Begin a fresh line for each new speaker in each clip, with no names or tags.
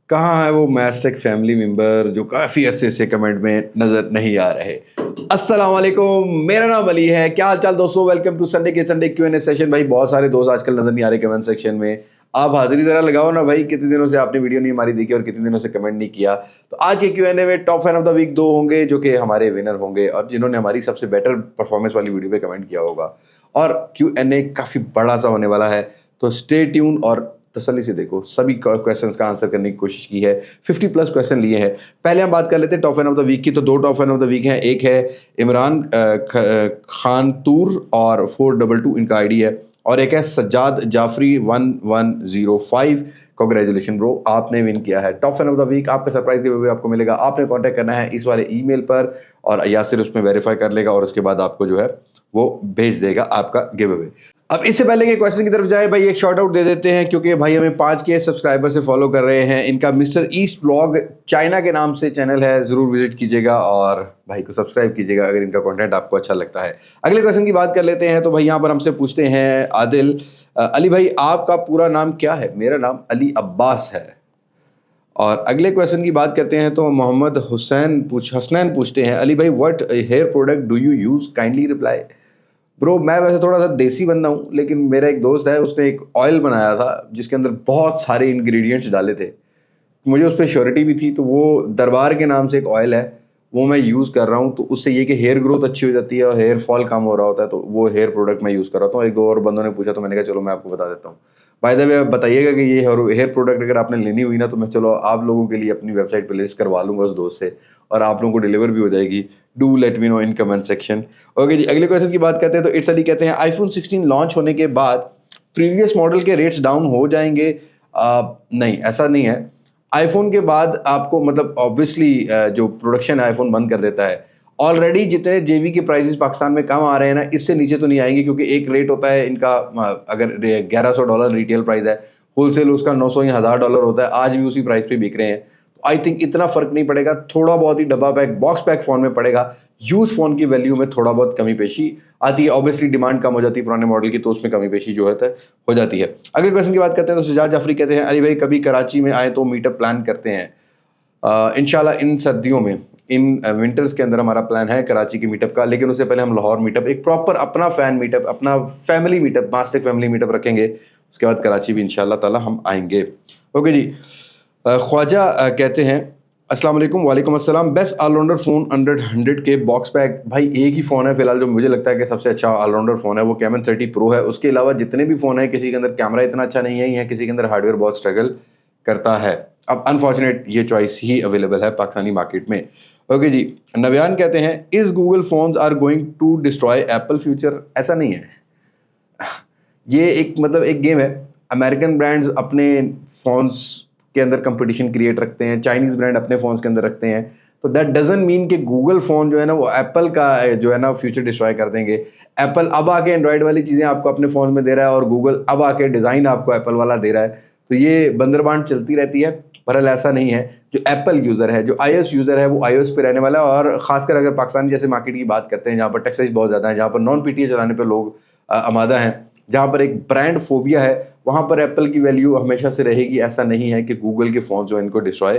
कहाँ है वो मैसेक फैमिली मेंबर जो काफ़ी अरसे से कमेंट में नज़र नहीं आ रहे। अस्सलाम वालेकुम, मेरा नाम अली है। क्या हाल चाल दोस्तों, welcome to Sunday Q&A session. भाई बहुत सारे दोस्त आजकल नज़र नहीं आ रहे कमेंट सेक्शन में। आप हाजिरी ज़रा लगाओ ना भाई, कितने दिनों से आपने वीडियो नहीं हमारी देखी और कितने दिनों से कमेंट नहीं किया। तो आज के Q&A में top fan of the week 2 होंगे जो कि हमारे विनर होंगे और जिन्होंने हमारी सबसे बेटर परफॉर्मेंस वाली वीडियो पे कमेंट किया होगा। और Q&A काफ़ी बड़ा सा होने वाला है, तो स्टे ट्यून और तसल्ली से देखो। सभी क्वेश्चंस का आंसर करने की कोशिश की है, 50 प्लस क्वेश्चन लिए हैं। पहले हम बात कर लेते हैं top fan of the week की। तो 2 top fan of the week हैं, एक है इमरान खान तूर और 422 इनका आईडी है, और एक है सज्जाद जाफरी 1105। कांग्रेचुलेशन ब्रो, आपने विन किया है top fan of the week. आपका सरप्राइज गिव अवे आपको मिलेगा। आपने कांटेक्ट करना है इस वाले ईमेल पर और यासिर उसमें वेरीफाई कर लेगा और उसके बाद आपको जो है वो भेज देगा आपका गिव अवे। अब इससे पहले कि क्वेश्चन की तरफ जाए भाई, एक शॉर्ट आउट दे देते हैं क्योंकि भाई हमें 5K सब्सक्राइबर से फॉलो कर रहे हैं। इनका मिस्टर ईस्ट ब्लॉग चाइना के नाम से चैनल है, ज़रूर विजिट कीजिएगा और भाई को सब्सक्राइब कीजिएगा अगर इनका कंटेंट आपको अच्छा लगता है। अगले क्वेश्चन की बात कर लेते हैं। तो भाई यहाँ पर हमसे पूछते हैं आदिल अली भाई, आपका पूरा नाम क्या है? मेरा नाम अली अब्बास है। और अगले क्वेश्चन की बात करते हैं तो मोहम्मद हसनैन पूछते हैं अली भाई, what hair product do you use, kindly reply. Bro मैं वैसे थोड़ा सा देसी बंदा हूँ, लेकिन मेरा एक दोस्त है, उसने एक ऑयल बनाया था जिसके अंदर बहुत सारे इंग्रेडिएंट्स डाले थे। मुझे उस पर श्योरिटी भी थी, तो वो दरबार के नाम से एक ऑयल है, वो मैं यूज़ कर रहा हूँ। तो उससे ये कि हेयर ग्रोथ अच्छी हो जाती है और हेयर फॉल कम हो रहा होता है। तो वो हेयर प्रोडक्ट मैं यूज़ कर रहा हूँ। एक दो और बंदों ने पूछा तो मैंने कहा चलो मैं आपको बता देता हूँ। बाय द वे आप बताइएगा कि ये हेयर प्रोडक्ट अगर आपने लेनी हुई ना, तो मैं चलो आप लोगों के लिए अपनी वेबसाइट पर लिस्ट करवा लूँगा उस दोस्त से, और आप लोगों को डिलीवर भी हो जाएगी। Do let me know in comment section. Okay जी, अगले क्वेश्चन की बात करते हैं। तो इट्स अली कहते हैं आईफोन 16 लॉन्च होने के बाद प्रीवियस मॉडल के रेट्स डाउन हो जाएंगे? नहीं, ऐसा नहीं है। आईफोन के बाद आपको मतलब ऑब्वियसली जो प्रोडक्शन आईफोन बंद कर देता है। ऑलरेडी जितने जेवी के प्राइसेस पाकिस्तान में कम आ रहे हैं ना, इससे नीचे तो नहीं आएंगे, क्योंकि एक रेट होता है इनका, अगर $1100 रिटेल प्राइस है, होलसेल उसका 900 या $1000 होता है। आज भी उसी प्राइस पे बिक रहे हैं। तो आई थिंक इतना फर्क नहीं पड़ेगा, थोड़ा बहुत ही डब्बा पैक बॉक्स पैक फोन में पड़ेगा। यूज फोन की वैल्यू में थोड़ा बहुत कमी पेशी आती है। ऑब्वियसली डिमांड कम हो जाती है पुराने मॉडल की, तो उसमें कमी पेशी जो है हो जाती है। अगले क्वेश्चन की बात करते हैं तो सजाद जाफरी कहते हैं अली भाई कभी कराची में आए तो मीटअप प्लान करते हैं। इंशाल्लाह इन सर्दियों में, इन विंटर्स के अंदर हमारा प्लान है कराची की मीटअप का, लेकिन उससे पहले हम लाहौर मीटअप, एक प्रॉपर अपना फैन मीटअप, अपना family meetup, master family meetup रखेंगे। उसके बाद कराची भी इंशाल्लाह ताला हम आएंगे। ओके जी। ख्वाजा कहते हैं अस्सलाम वालेकुम। वालेकुम अस्सलाम। बेस्ट ऑलराउंडर फ़ोन अंडर 100 के बॉक्स पैक। भाई एक ही फ़ोन है फिलहाल जो मुझे लगता है कि सबसे अच्छा ऑलराउंडर फ़ोन है, वो कैमन 30 प्रो है। उसके अलावा जितने भी फ़ोन है, किसी के अंदर कैमरा इतना अच्छा नहीं है, या किसी के अंदर हार्डवेयर बहुत स्ट्रगल करता है। अब अनफॉर्चुनेट ये चॉइस ही अवेलेबल है पाकिस्तानी मार्केट में। ओके जी। नव्यान कहते हैं is Google phones are going to destroy Apple future. ऐसा नहीं है, ये एक मतलब एक गेम है। अमेरिकन ब्रांड्स अपने फ़ोन्स के अंदर कंपटीशन क्रिएट रखते हैं, चाइनीज़ ब्रांड अपने फ़ोन्स के अंदर रखते हैं। तो दैट डजंट मीन कि गूगल फ़ोन जो है ना वो एप्पल का जो है ना फ्यूचर डिस्ट्रॉय कर देंगे। एप्पल अब आके एंड्रॉयड वाली चीज़ें आपको अपने फ़ोन में दे रहा है और गूगल अब आके डिज़ाइन आपको एप्पल वाला दे रहा है। तो ये बंदरबांट चलती रहती है। बहरहाल ऐसा नहीं है, जो एप्पल यूज़र है, जो iOS यूज़र है, वो iOS पे रहने वाला है। और ख़ासकर अगर पाकिस्तान जैसे मार्केट की बात करते हैं जहाँ पर टैक्सेस बहुत ज़्यादा है, जहाँ पर नॉन पीटीए चलाने पर लोग आमादा हैं, जहाँ पर एक ब्रांड फोबिया है, वहाँ पर एप्पल की वैल्यू हमेशा से रहेगी। ऐसा नहीं है कि गूगल के फ़ोन जो इनको डिस्ट्रॉय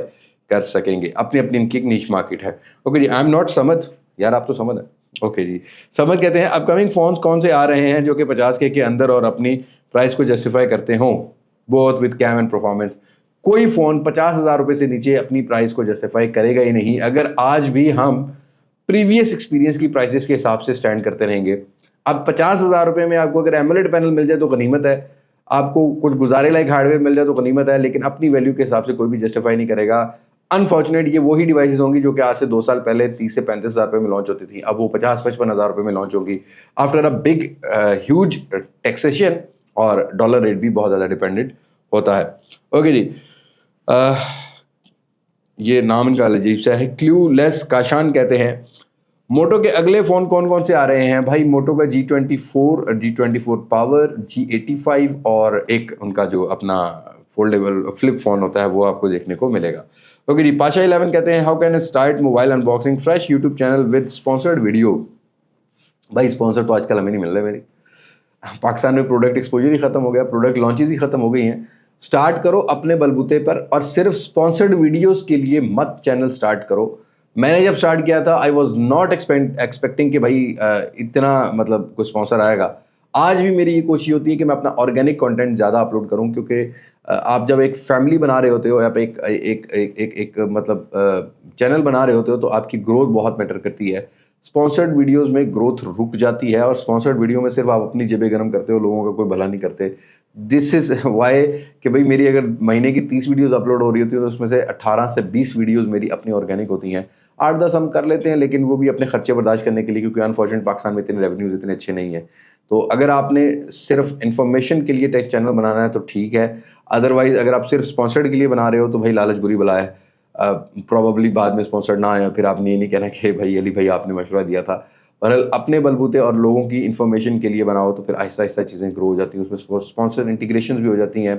कर सकेंगे। अपनी अपनी इनकी एक नीश मार्केट है। Okay ji. I am not Samad, यार आप तो समझ है। ओके जी। समझ कहते हैं अपकमिंग फ़ोन्स कौन से आ रहे हैं जो कि 50K के अंदर और अपनी प्राइस को जस्टिफाई करते हों, both with cam and performance. कोई फ़ोन 50,000 रुपये से नीचे अपनी प्राइस को जस्टिफाई करेगा ही नहीं। अगर आज भी हम प्रीवियस एक्सपीरियंस की प्राइसेस के हिसाब से स्टैंड करते रहेंगे। अब 50,000 रुपये में आपको अगर एमोलेड पैनल मिल जाए तो गनीमत है, आपको कुछ गुजारे लायक हार्डवेयर मिल जाए तो गनीमत है, लेकिन अपनी वैल्यू के हिसाब से कोई भी जस्टिफाई नहीं करेगा। अनफॉर्चुनेट ये वही डिवाइसेस होंगी जो कि आज से 2 साल पहले 30 से 35,000 रुपये में लॉन्च होती थी, अब वो 50-55,000 रुपये में लॉन्च होगी after a big huge taxation, और डॉलर रेट भी बहुत ज़्यादा डिपेंडेंट होता है। ओके जी। ये नाम इनका अजीब सा है। क्लूलेस काशान कहते हैं मोटो के अगले फ़ोन कौन कौन से आ रहे हैं? भाई मोटो का G24 पावर, G85 और एक उनका जो अपना फोल्डेबल फ्लिप फ़ोन होता है वो आपको देखने को मिलेगा। ओके जी। पाशा 11 कहते हैं how can I start mobile unboxing fresh YouTube channel with sponsored video. भाई स्पॉन्सर तो आजकल हमें नहीं मिल रहा है। मेरी पाकिस्तान में प्रोडक्ट एक्सपोजर ही ख़त्म हो गया, प्रोडक्ट लॉन्चेस ही ख़त्म हो गई हैं। स्टार्ट करो अपने बलबूते पर, और सिर्फ स्पॉन्सर्ड वीडियोस के लिए मत चैनल स्टार्ट करो। मैंने जब स्टार्ट किया था आई वॉज नॉट एक्सपेक्टिंग कि भाई इतना मतलब कोई स्पॉन्सर आएगा। आज भी मेरी ये कोशिश होती है कि मैं अपना ऑर्गेनिक कंटेंट ज़्यादा अपलोड करूं, क्योंकि आप जब एक फैमिली बना रहे होते हो या एक एक एक एक, एक मतलब चैनल बना रहे होते हो तो आपकी ग्रोथ बहुत मैटर करती है। स्पॉन्सर्ड वीडियोस में ग्रोथ रुक जाती है, और स्पॉन्सर्ड वीडियो में सिर्फ आप अपनी जेबें गर्म करते हो, लोगों का कोई भला नहीं करते। दिस इज़ वाई कि भाई मेरी अगर महीने की 30 वीडियोस अपलोड हो रही होती है तो उसमें से 18 से 20 वीडियोस मेरी अपनी ऑर्गेनिक होती हैं। 8-10 हम कर लेते हैं, लेकिन वो भी अपने खर्चे बर्दाश्त करने के लिए, क्योंकि अनफॉर्चुनेट पाकिस्तान में इतने रेवेन्यूज इतने अच्छे नहीं है। तो अगर आपने सिर्फ इन्फॉर्मेशन के लिए टेक चैनल बनाना है तो ठीक है, अदरवाइज अगर आप सिर्फ स्पॉन्सर्ड के लिए बना रहे हो तो भाई लालच बुरी बला है। प्रॉबली बाद में स्पॉन्सर्ड ना आए, फिर आपने ये नहीं कहना कि भाई अली भाई आपने मशवरा दिया था। बहरहाल अपने बलबूते और लोगों की इन्फॉर्मेशन के लिए बनाओ तो फिर आहिस्ता आहिस्ता चीज़ें ग्रो हो जाती हैं, उसमें स्पॉन्सर इंटीग्रेशन भी हो जाती हैं।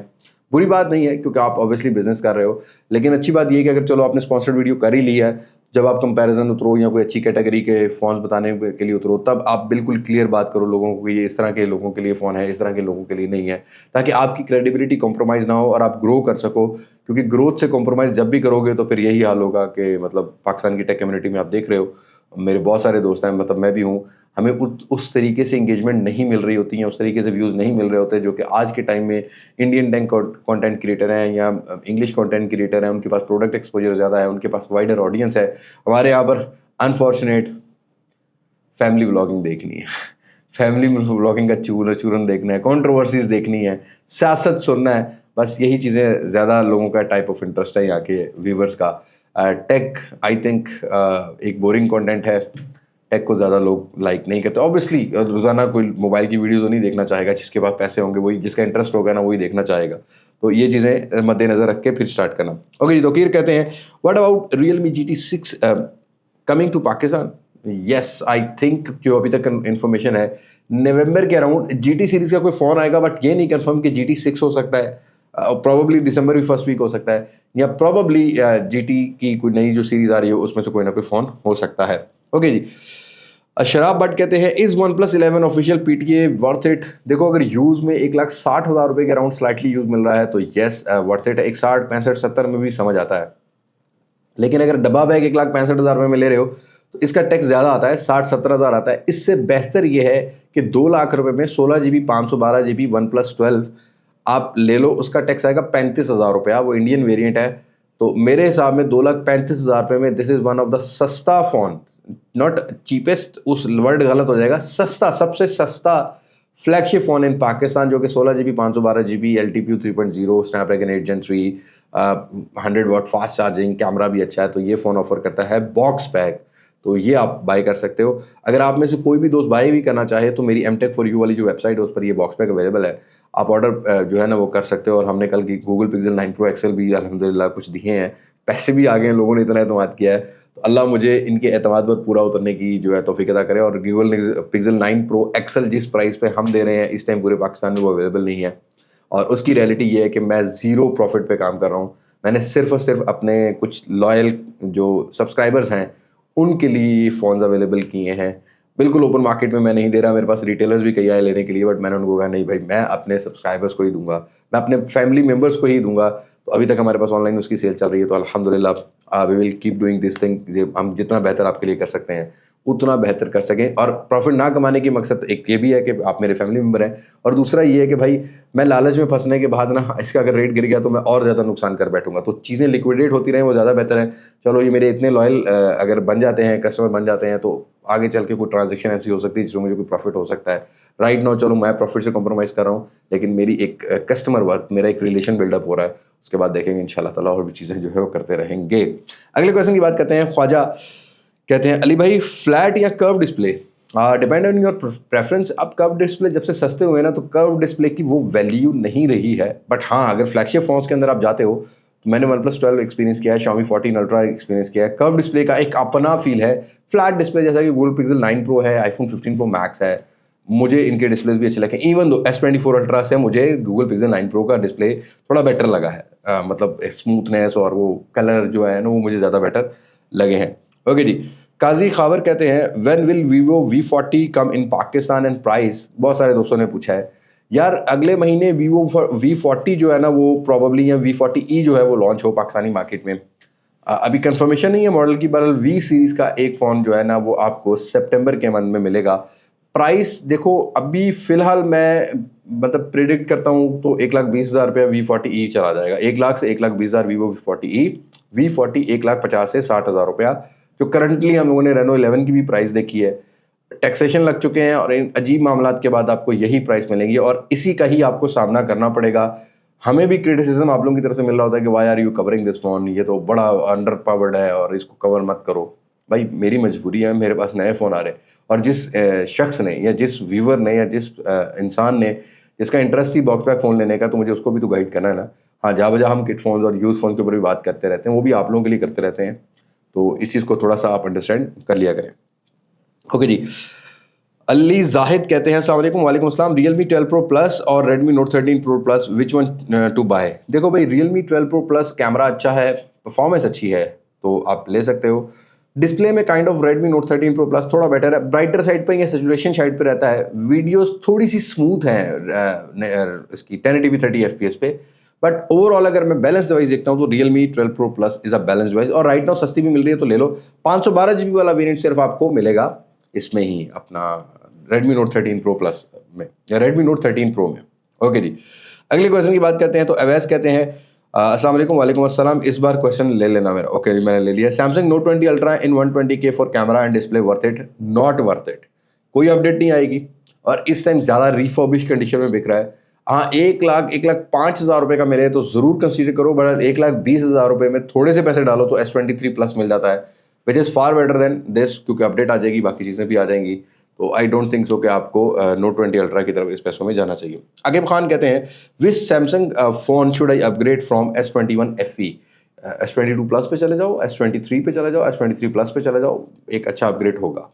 बुरी बात नहीं है क्योंकि आप ऑब्वियसली बिजनेस कर रहे हो, लेकिन अच्छी बात ये है कि अगर चलो आपने स्पॉन्सर्ड वीडियो कर ही लिया है, जब आप कंपैरिजन उतरो या कोई अच्छी कैटेगरी के फ़ोन बताने के लिए उतरो, तब आप बिल्कुल क्लियर बात करो लोगों को कि ये इस तरह के लोगों के लिए फ़ोन है, इस तरह के लोगों के लिए नहीं है, ताकि आपकी क्रेडिबिलिटी कॉम्प्रोमाइज़ ना हो और आप ग्रो कर सको। क्योंकि ग्रोथ से कॉम्प्रोमाइज़ जब भी करोगे तो फिर यही हाल होगा कि मतलब पाकिस्तान की टेक कम्युनिटी में आप देख रहे हो, मेरे बहुत सारे दोस्त हैं, मतलब मैं भी हूँ, हमें उस तरीके से इंगेजमेंट नहीं मिल रही होती है, उस तरीके से व्यूज़ नहीं मिल रहे होते जो कि आज के टाइम में इंडियन टेक कंटेंट क्रिएटर हैं या इंग्लिश कंटेंट क्रिएटर हैं, उनके पास प्रोडक्ट एक्सपोजर ज़्यादा है, उनके पास वाइडर ऑडियंस है। हमारे यहाँ पर अनफॉर्चुनेट फैमिली व्लॉगिंग देखनी है, फैमिली व्लॉगिंग का चूरन देखना है, कंट्रोवर्सीज देखनी है, सियासत सुनना है, बस यही चीज़ें ज़्यादा लोगों का टाइप ऑफ इंटरेस्ट है यहाँ के व्यूवर्स का। टेक आई थिंक एक बोरिंग कंटेंट है, टेक को ज़्यादा लोग लाइक नहीं करते। ऑब्वियसली रोज़ाना कोई मोबाइल की वीडियो तो नहीं देखना चाहेगा, जिसके पास पैसे होंगे वही, जिसका इंटरेस्ट होगा ना वही देखना चाहेगा। तो ये चीज़ें मद्देनज़र रख के फिर स्टार्ट करना। ओके जी, दोकीर कहते हैं what about Realme GT6 coming to Pakistan? Yes, I think जो अभी तक इन्फॉर्मेशन है नवंबर के अराउंड GT सीरीज़ का कोई फ़ोन आएगा, बट ये नहीं कंफर्म कि GT6 हो सकता है, प्रॉबली दिसंबर भी फर्स्ट वीक हो सकता है, या प्रॉबली GT की कोई नई जो सीरीज़ आ रही है उसमें से कोई ना कोई फ़ोन हो सकता है। ओके जी, शराब भट्ट कहते हैं is OnePlus 11 official PTA worth it? देखो, अगर यूज़ में 1,60,000 रुपये के अराउंड स्लाइटली यूज़ मिल रहा है तो येस वर्थ इट है। 61, 65, 70 में भी समझ आता है, लेकिन अगर डब्बा बैग 1,65,000 रुपये में ले रहे हो तो इसका टैक्स ज़्यादा आता है, 60-70 हज़ार आता है। इससे बेहतर ये है कि 2 लाख रुपये में 16 GB 512 GB OnePlus 12 आप ले लो, उसका टैक्स आएगा 35,000 रुपया, वो इंडियन वेरिएंट है। तो मेरे हिसाब में 2,35,000 रुपये में this is one of the सस्ता फ़ोन, नॉट चीपेस्ट, उस वर्ड गलत हो जाएगा, सस्ता, सबसे सस्ता फ्लैगशिप फ़ोन इन पाकिस्तान, जो कि 16 GB 512 GB LTPO 3.0 Snapdragon 8 Gen 3 100 watt fast charging, camera भी अच्छा है, तो ये फ़ोन ऑफर करता है बॉक्स पैक। तो ये आप बाय कर सकते हो। अगर आप में से कोई भी दोस्त बाय भी करना चाहे तो मेरी MTech for You वाली जो वेबसाइट है उस पर ये बॉक्स पैक अवेलेबल है, आप ऑर्डर जो है ना वो कर सकते हो। और हमने कल की Google Pixel 9 Pro XL भी अल्हम्दुलिल्लाह कुछ दिए हैं, पैसे भी आ गए हैं, लोगों ने इतना एतमाद किया है, तो अल्लाह मुझे इनके एतमाद पर पूरा उतरने की जो है तौफीक अता करे। और Google Pixel 9 Pro XL जिस प्राइस पे हम दे रहे हैं इस टाइम पूरे पाकिस्तान में वो अवेलेबल नहीं है, और उसकी रियलिटी ये है कि मैं ज़ीरो प्रॉफिट पे काम कर रहा हूँ। मैंने सिर्फ और सिर्फ अपने कुछ लॉयल जो सब्सक्राइबर्स हैं उनके लिए ये फ़ोन्स अवेलेबल किए हैं, बिल्कुल ओपन मार्केट में मैं नहीं दे रहा। मेरे पास रिटेलर्स भी कई आए लेने के लिए, बट मैंने उनको कहा नहीं भाई, मैं अपने सब्सक्राइबर्स को ही दूंगा, मैं अपने फैमिली मेम्बर्स को ही दूंगा। तो अभी तक हमारे पास ऑनलाइन उसकी सेल चल रही है, तो अल्हम्दुलिल्लाह we will keep doing this thing. हम जितना बेहतर आपके लिए कर सकते हैं उतना बेहतर कर सकें। और प्रॉफिट ना कमाने की मकसद एक ये भी है कि आप मेरे फैमिली मेम्बर हैं, और दूसरा ये है कि भाई मैं लालच में फंसने के बाद ना इसका अगर रेट गिर गया तो मैं और ज़्यादा नुकसान कर बैठूंगा। तो चीज़ें लिक्विडेट होती रहें वो ज़्यादा बेहतर है। चलो ये मेरे इतने लॉयल अगर बन जाते हैं, कस्टमर बन जाते हैं, तो आगे चल के कोई ट्रांजेक्शन ऐसी हो सकती है जिसमें मुझे कोई प्रॉफिट हो सकता है। राइट नाउ चलो मैं प्रॉफिट से कॉम्प्रोमाइज़ कर रहा हूँ, लेकिन मेरी एक कस्टमर वर्क, मेरा एक रिलेशन बिल्डअप हो रहा है, उसके बाद देखेंगे इंशाल्लाह ताला और भी चीज़ें जो है वो करते रहेंगे। अगले क्वेश्चन की बात करते हैं। ख्वाजा कहते हैं अली भाई फ्लैट या curve display? Depend on your preference. अब कर्व डिस्प्ले जब से सस्ते हुए ना तो कर्व डिस्प्ले की वो वैल्यू नहीं रही है, बट हाँ अगर फ्लैगशिप फोन्स के अंदर आप जाते हो तो मैंने OnePlus 12 एक्सपीरियंस किया है, Xiaomi 14 Ultra एक्सपीरियंस किया है। कर्व डिस्प्ले का एक अपना फील है। फ्लैट डिस्प्ले जैसा कि Google Pixel 9 Pro है, iPhone 15 Pro Max है, मुझे इनके डिस्प्लेस भी अच्छे लगे। इवन दो S24 Ultra से मुझे Google Pixel 9 Pro का डिस्प्ले थोड़ा बेटर लगा है, मतलब स्मूथनेस और वो कलर जो है ना वो मुझे ज़्यादा बेटर लगे हैं। ओके जी, काजी खावर कहते हैं when will Vivo V40 come in Pakistan and price? बहुत सारे दोस्तों ने पूछा है यार अगले महीने वीवो V40 जो है ना वो प्रॉबली, या V40e जो है वो लॉन्च हो पाकिस्तानी मार्केट में। अभी कंफर्मेशन नहीं है मॉडल की, बहरहाल V सीरीज़ का एक फ़ोन जो है ना वो आपको सितंबर के मंथ में मिलेगा। प्राइस देखो अभी फ़िलहाल मैं मतलब प्रिडिक्ट करता हूँ तो 1,20,000 रुपया V40e चला जाएगा। 1 लाख से 1,20,000 वीवो V40e। V40 1,50,000 से 60,000 रुपया, जो करंटली हम लोगों ने रेनो 11 की भी प्राइस देखी है। टैक्सेशन लग चुके हैं और इन अजीब मामलात के बाद आपको यही प्राइस मिलेंगी और इसी का ही आपको सामना करना पड़ेगा। हमें भी क्रिटिसिज्म आप लोगों की तरफ से मिल रहा होता है कि why are you covering this phone, ये तो बड़ा अंडर पावर्ड है और इसको कवर मत करो। भाई मेरी मजबूरी है, मेरे पास नए फ़ोन आ रहे हैं और जिस शख्स ने या जिस व्यूवर ने या जिस इंसान ने जिसका इंटरेस्ट ही बॉक्स बैक फ़ोन लेने का, तो मुझे उसको भी तो गाइड करना है ना। हाँ, जा बजा हम किट फ़ोन और यूज़ फ़ोन के ऊपर भी बात करते रहते हैं, वो भी आप लोगों के लिए करते रहते हैं, तो इस चीज़ को थोड़ा सा आप अंडरस्टैंड कर लिया करें। ओके जी, अली जाहिद कहते हैं अस्सलाम वालेकुम। वालेकुम अस्सलाम। Realme 12 Pro Plus और Redmi Note 13 Pro Plus which one to buy? देखो भाई, Realme 12 Pro Plus कैमरा अच्छा है, परफॉर्मेंस अच्छी है, तो आप ले सकते हो। डिस्प्ले में kind of Redmi Note 13 Pro Plus थोड़ा बेटर है, ब्राइटर साइड पर या सेचुरेशन साइड पे रहता है। वीडियोस थोड़ी सी स्मूथ हैं इसकी 1080p 30 fps पे, बट ओवरऑल अगर मैं बैलेंस डिवाइस देखता हूँ तो Realme 12 Pro Plus is a balance device और राइट नाउ सस्ती भी मिल रही है तो ले लो। 512GB वाला वेरिएंट सिर्फ आपको मिलेगा इसमें ही, अपना Redmi Note 13 Pro Plus में या Redmi Note 13 Pro में। ओके जी, अगले क्वेश्चन की बात करते हैं। तो अवैस कहते हैं अस्सलाम वालेकुम। वालेकुम अस्सलाम। इस बार क्वेश्चन ले लेना मेरा। ओके जी, मैंने ले लिया। Samsung Note 20 Ultra in 120K for camera and display, worth it? Not worth it. कोई अपडेट नहीं आएगी और इस टाइम ज़्यादा रिफर्बिश कंडीशन में बिक रहा है। हाँ, 1,05,000 रुपये का मिले तो ज़रूर कंसीडर करो, बट 1,20,000 रुपये में थोड़े से पैसे डालो तो S23 Plus मिल जाता है, which is far better than this, क्योंकि अपडेट आ जाएगी, बाकी चीज़ें भी आ जाएंगी। तो आई डोंट थिंक सो कि आपको Note 20 Ultra की तरफ इस पैसों में जाना चाहिए। आकिब खान कहते हैं which Samsung phone should I upgrade from S21 FE? S22 Plus पे चले जाओ, S23 पे चले जाओ, S23 Plus पे चले जाओ, एक अच्छा अपग्रेड होगा।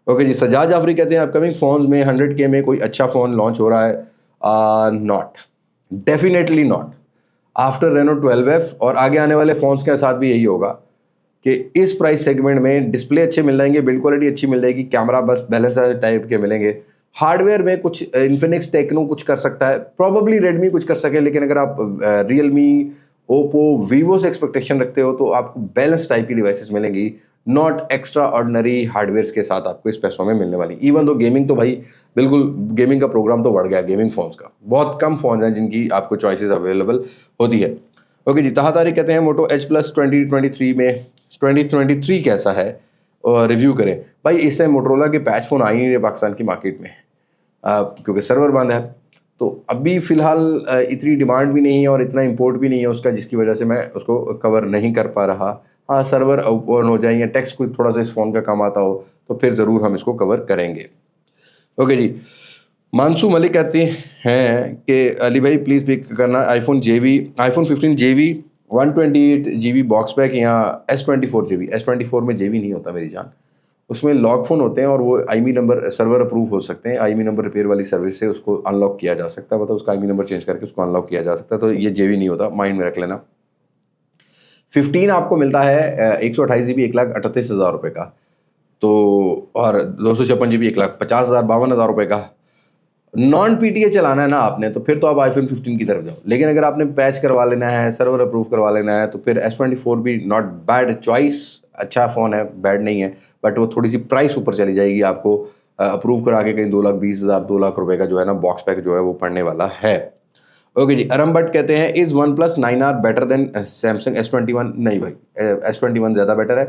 ओके जी, सजाद जाफरी कहते हैं अपकमिंग फ़ोन में 100K में कोई अच्छा फ़ोन लॉन्च हो रहा है? Not, definitely not. After Reno 12F और आगे आने वाले फ़ोन्स के साथ भी यही होगा कि इस प्राइस सेगमेंट में डिस्प्ले अच्छे मिल जाएंगे, बिल्ड क्वालिटी अच्छी मिल जाएगी, कैमरा बस बैलेंस टाइप के मिलेंगे। हार्डवेयर में कुछ इन्फिनिक्स टेक्नो कुछ कर सकता है, प्रॉबली रेडमी कुछ कर सके, लेकिन अगर आप रियलमी, ओप्पो, वीवो से एक्सपेक्टेशन रखते हो तो आपको बैलेंस टाइप की डिवाइसेस मिलेंगी, नॉट एक्स्ट्रा ऑर्डिनरी हार्डवेयर के साथ आपको इस पैसों में मिलने वाली। इवन तो गेमिंग तो भाई बिल्कुल, गेमिंग का प्रोग्राम तो बढ़ गया गेमिंग फोन्स का, बहुत कम फोन हैं जिनकी आपको चॉइसेस अवेलेबल होती है। ओके जी, तारिक कहते हैं मोटो H Plus 2023 में 2023 कैसा है और रिव्यू करें। भाई इस टाइम मोटरोला के पैच फ़ोन आ ही नहीं रहे पाकिस्तान की मार्केट में, क्योंकि सर्वर बंद है, तो अभी फ़िलहाल इतनी डिमांड भी नहीं है और इतना इंपोर्ट भी नहीं है उसका, जिसकी वजह से मैं उसको कवर नहीं कर पा रहा। हाँ, सर्वर ओपन हो जाए या टेक्स्ट कोई थोड़ा सा इस फ़ोन का काम आता हो तो फिर ज़रूर हम इसको कवर करेंगे। ओके जी, मानसू मलिक कहते हैं कि अली भाई प्लीज़ पिक करना iPhone 15 JB 128GB box pack या S24 JB। S24 में JB नहीं होता मेरी जान, उसमें लॉक फ़ोन होते हैं और वो IMEI नंबर सर्वर अप्रूव हो सकते हैं, IMEI नंबर रिपेयर वाली सर्विस से उसको अनलॉक किया जा सकता है, मतलब उसका IMEI नंबर चेंज करके उसको अनलॉक किया जा सकता है, तो ये JB नहीं होता, माइंड में रख लेना। 15 आपको मिलता है 128GB 1,38,000 रुपये का, तो और 256GB 1,50,000 52,000 रुपये का। नॉन PTA चलाना है ना आपने, तो फिर तो आप iPhone 15 की तरफ जाओ, लेकिन अगर आपने पैच करवा लेना है, सर्वर अप्रूव करवा लेना है, तो फिर S24 भी नॉट बैड चॉइस, अच्छा फ़ोन है, बैड नहीं है, बट वो थोड़ी सी प्राइस ऊपर चली जाएगी, आपको अप्रूव करा के कहीं 2,20,000 2 लाख रुपए का जो है ना बॉक्स पैक जो है वो पड़ने वाला है। ओके जी, अरम भट्ट कहते हैं is OnePlus 9R better than Samsung S21? नहीं भाई, S21 ज़्यादा बेटर है,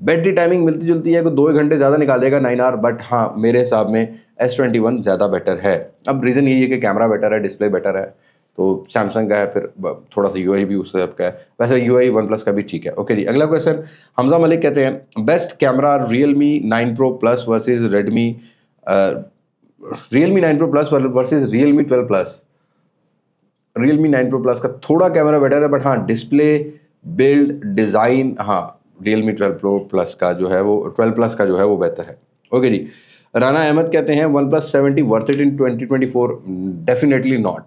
बैटरी टाइमिंग मिलती जुलती है, 2 घंटे ज़्यादा निकालेगा 9R, बट हाँ मेरे हिसाब में S21 ज़्यादा बेटर है। अब रीज़न यही है कि कैमरा बेटर है, डिस्प्ले बेटर है, तो सैमसंग का है, फिर थोड़ा सा UI भी उस तरफ का है, वैसे UI OnePlus का भी ठीक है। ओके जी, अगला क्वेश्चन हमजा मलिक कहते हैं best camera Realme 9 Pro Plus versus Redmi Realme 9 Pro Plus versus Realme 12 Plus। Realme 9 Pro Plus का थोड़ा कैमरा बेटर है, बट हाँ डिस्प्ले, बिल्ड, डिज़ाइन, हाँ Realme 12 Pro Plus का जो है वो 12 Plus का जो है वो बेहतर है। ओके जी, राना अहमद कहते हैं OnePlus 70 worth it in 2024? Definitely not.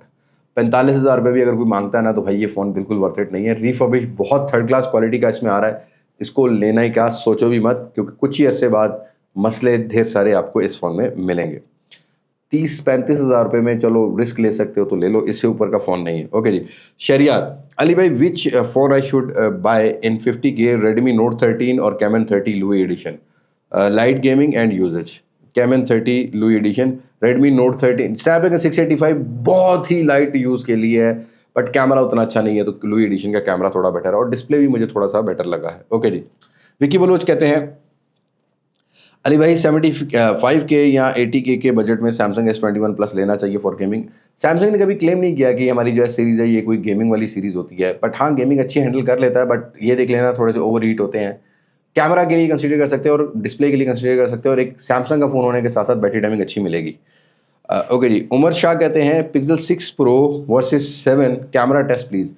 45,000 रुपये भी अगर कोई मांगता है ना तो भाई ये फ़ोन बिल्कुल वर्थ इट नहीं है। रिफर्बिश बहुत थर्ड क्लास क्वालिटी का इसमें आ रहा है, इसको लेना ही क्या, सोचो भी मत, क्योंकि कुछ ही अरसे बाद मसले ढेर सारे आपको इस फ़ोन में मिलेंगे। 30-35 हज़ार रुपये में चलो रिस्क ले सकते हो तो ले लो, इससे ऊपर का फ़ोन नहीं है। ओके जी। शरियार अली भाई, which phone I should buy in 50K? Redmi Note 13 और Camon 30 Louis edition, light gaming and usages. Camon 30 Louis edition, Redmi Note 13, Snapdragon 685 बहुत ही लाइट यूज़ के लिए है, बट कैमरा उतना अच्छा नहीं है, तो लुई एडिशन का कैमरा थोड़ा बेटर है और डिस्प्ले भी मुझे थोड़ा सा बेटर लगा है। ओके जी। विकी बलोच कहते हैं अली भाई 75K या 80K के बजट में सैमसंग S21 प्लस लेना चाहिए फॉर गेमिंग। सैमसंग ने कभी क्लेम नहीं किया कि हमारी जो सीरीज़ है ये कोई गेमिंग वाली सीरीज़ होती है, बट हाँ गेमिंग अच्छी हैंडल कर लेता है, बट ये देख लेना थोड़े से ओवर हीट होते हैं। कैमरा के लिए कंसीडर कर सकते हैं और डिस्प्ले के लिए कंसीडर कर सकते हैं, और एक सैमसंग का फ़ोन होने के साथ साथ बैटरी टाइमिंग अच्छी मिलेगी। ओके जी। उमर शाह कहते हैं Pixel 6 pro versus 7 camera test please.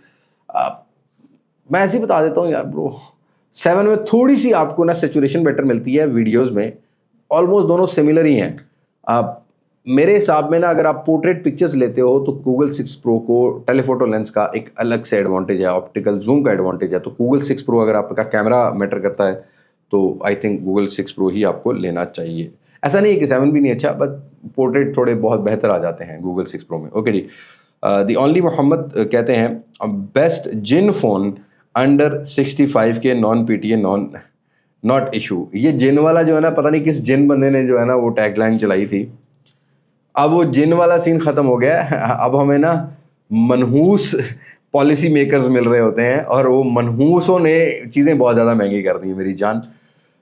मैं ऐसे ही बता देता हूँ यार ब्रो, 7 में थोड़ी सी आपको ना सेचुरेशन बेटर मिलती है वीडियोस में, ऑलमोस्ट दोनों सिमिलर ही हैं। आप मेरे हिसाब में ना अगर आप पोर्ट्रेट पिक्चर्स लेते हो तो गूगल 6 प्रो को टेलीफोटो लेंस का एक अलग से एडवांटेज है, ऑप्टिकल जूम का एडवांटेज है, तो गूगल 6 प्रो अगर आपका कैमरा मैटर करता है तो आई थिंक गूगल 6 प्रो ही आपको लेना चाहिए। ऐसा नहीं है कि 7 भी नहीं अच्छा, बट पोर्ट्रेट थोड़े बहुत बेहतर आ जाते हैं गूगल 6 प्रो में। Okay ji. The only Mohammad कहते हैं बेस्ट जिन phone under 65K non PTA not issue. ये जिन वाला जो है ना, पता नहीं किस जिन बंदे ने जो है ना वो टैगलाइन चलाई थी, अब वो जिन वाला सीन ख़त्म हो गया है। अब हमें ना मनहूस पॉलिसी मेकर्स मिल रहे होते हैं और वो मनहूसों ने चीज़ें बहुत ज़्यादा महंगी कर दी हैं मेरी जान।